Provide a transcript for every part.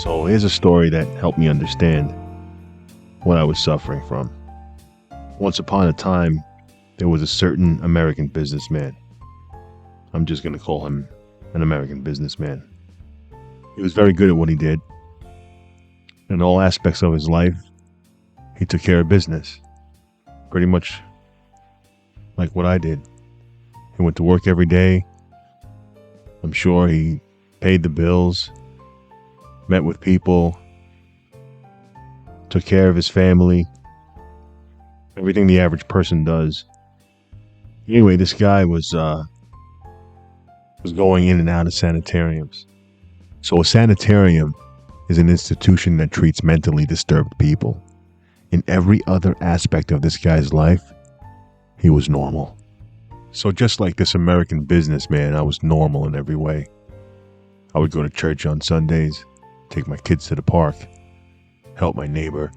So here's a story that helped me understand what I was suffering from. Once upon a time, there was a certain American businessman. I'm just going to call him an American businessman. He was very good at what he did. In all aspects of his life, he took care of business. Pretty much like what I did. He went to work every day. I'm sure he paid the bills, met with people, took care of his family, everything the average person does. Anyway, this guy was going in and out of sanitariums. So a sanitarium is an institution that treats mentally disturbed people. In every other aspect of this guy's life, he was normal. So just like this American businessman, I was normal in every way. I would go to church on Sundays, take my kids to the park, help my neighbor.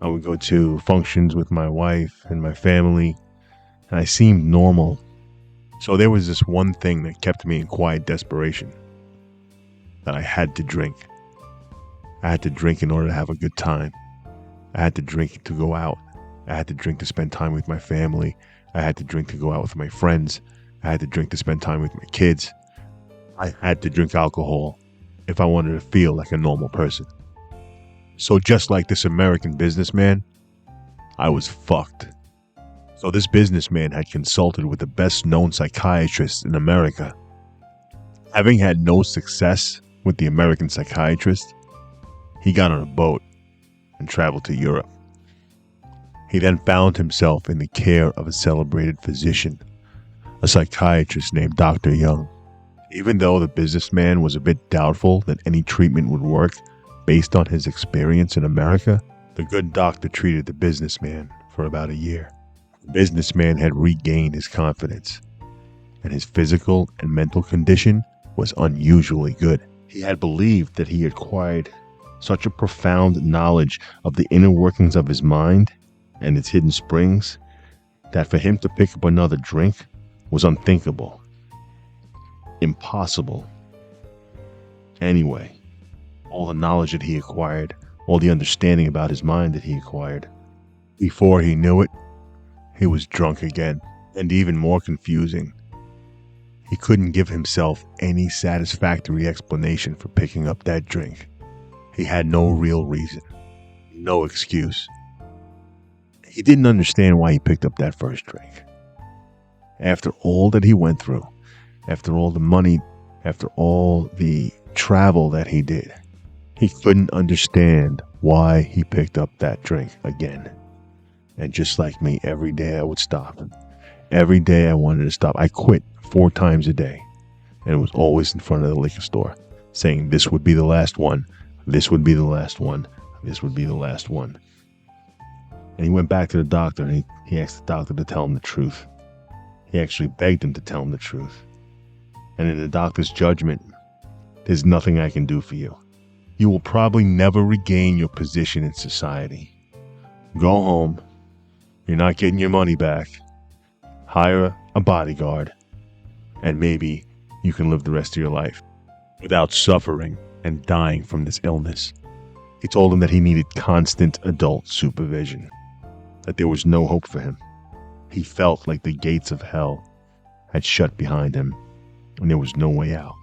I would go to functions with my wife and my family, and I seemed normal. So there was this one thing that kept me in quiet desperation, that I had to drink. I had to drink in order to have a good time. I had to drink to go out. I had to drink to spend time with my family. I had to drink to go out with my friends. I had to drink to spend time with my kids. I had to drink alcohol if I wanted to feel like a normal person. So just like this American businessman, I was fucked. So this businessman had consulted with the best known psychiatrist in America. Having had no success with the American psychiatrist, he got on a boat and traveled to Europe. He then found himself in the care of a celebrated physician, a psychiatrist named Dr. Young. Even though the businessman was a bit doubtful that any treatment would work based on his experience in America, the good doctor treated the businessman for about a year. The businessman had regained his confidence, and his physical and mental condition was unusually good. He had believed that he acquired such a profound knowledge of the inner workings of his mind and its hidden springs that for him to pick up another drink was unthinkable, impossible. Anyway, all the knowledge that he acquired, all the understanding about his mind that he acquired, before he knew it, he was drunk again. And even more confusing, he couldn't give himself any satisfactory explanation for picking up that drink. He had no real reason, no excuse. He didn't understand why he picked up that first drink. After all that he went through, after all the money, after all the travel that he did, he couldn't understand why he picked up that drink again. And just like me, every day I would stop. Every day I wanted to stop. I quit 4 times a day. And it was always in front of the liquor store, saying this would be the last one. This would be the last one. This would be the last one. And he went back to the doctor and he asked the doctor to tell him the truth. He actually begged him to tell him the truth. And in the doctor's judgment, there's nothing I can do for you. You will probably never regain your position in society. Go home. You're not getting your money back. Hire a bodyguard. And maybe you can live the rest of your life without suffering and dying from this illness. He told him that he needed constant adult supervision, that there was no hope for him. He felt like the gates of hell had shut behind him, and there was no way out.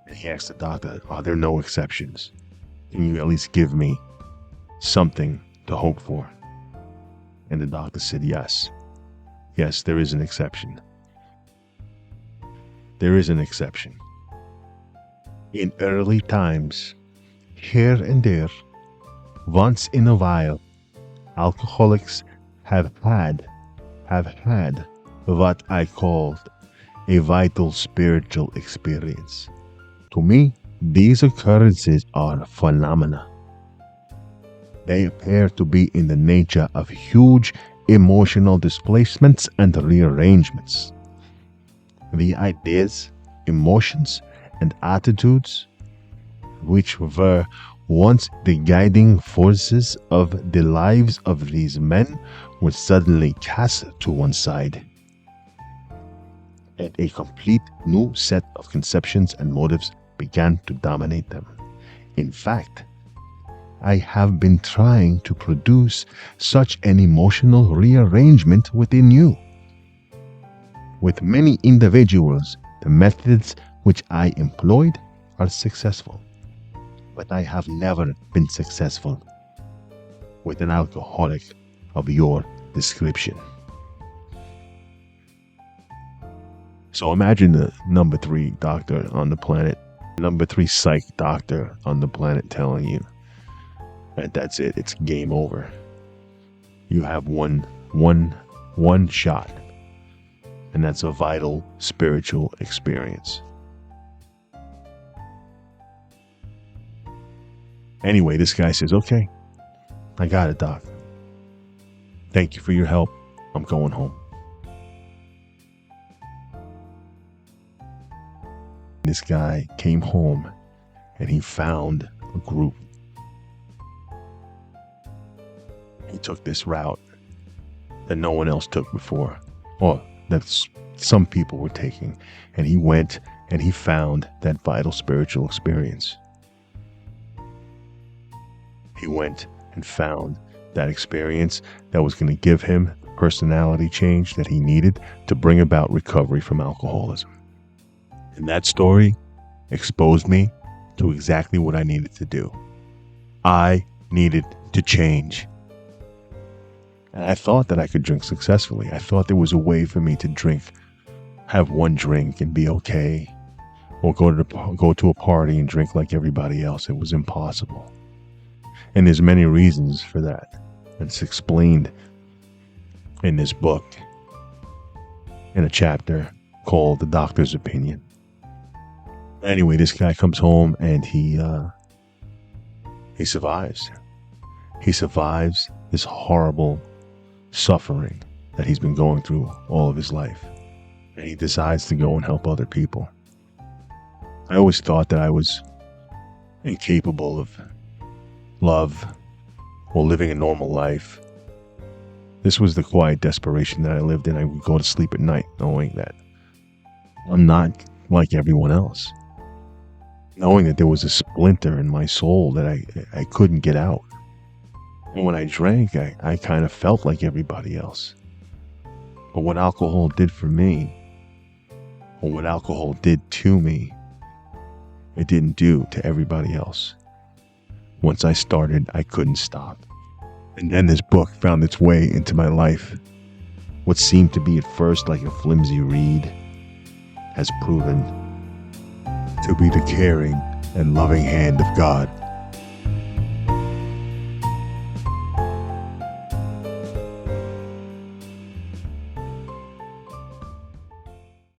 And he asked the doctor, are there no exceptions? Can you at least give me something to hope for? And the doctor said yes. Yes, there is an exception. There is an exception. In early times, here and there, once in a while, alcoholics have had what I called a vital spiritual experience. To me, these occurrences are phenomena. They appear to be in the nature of huge emotional displacements and rearrangements. The ideas, emotions, and attitudes, which were once the guiding forces of the lives of these men, were suddenly cast to one side, and a complete new set of conceptions and motives began to dominate them. In fact, I have been trying to produce such an emotional rearrangement within you. With many individuals, the methods which I employed are successful, but I have never been successful with an alcoholic of your description. So imagine the number 3 doctor on the planet, number 3 psych doctor on the planet telling you that that's it, it's game over. You have one shot, and that's a vital spiritual experience. Anyway, this guy says, okay, I got it, doc. Thank you for your help. I'm going home. This guy came home and he found a group. He took this route that no one else took before, or that some people were taking, and he went and he found that vital spiritual experience. He went and found that experience that was going to give him the personality change that he needed to bring about recovery from alcoholism. And that story exposed me to exactly what I needed to do. I needed to change. And I thought that I could drink successfully. I thought there was a way for me to drink, have one drink and be okay, or go to a party and drink like everybody else. It was impossible. And there's many reasons for that. It's explained in this book in a chapter called The Doctor's Opinion. Anyway, this guy comes home and he survives. He survives this horrible suffering that he's been going through all of his life. And he decides to go and help other people. I always thought that I was incapable of love or living a normal life. This was the quiet desperation that I lived in. I would go to sleep at night knowing that I'm not like everyone else. Knowing that there was a splinter in my soul that I couldn't get out. And when I drank, I kind of felt like everybody else. But what alcohol did for me, or what alcohol did to me, it didn't do to everybody else. Once I started, I couldn't stop. And then this book found its way into my life. What seemed to be at first like a flimsy reed has proven to be the caring and loving hand of God.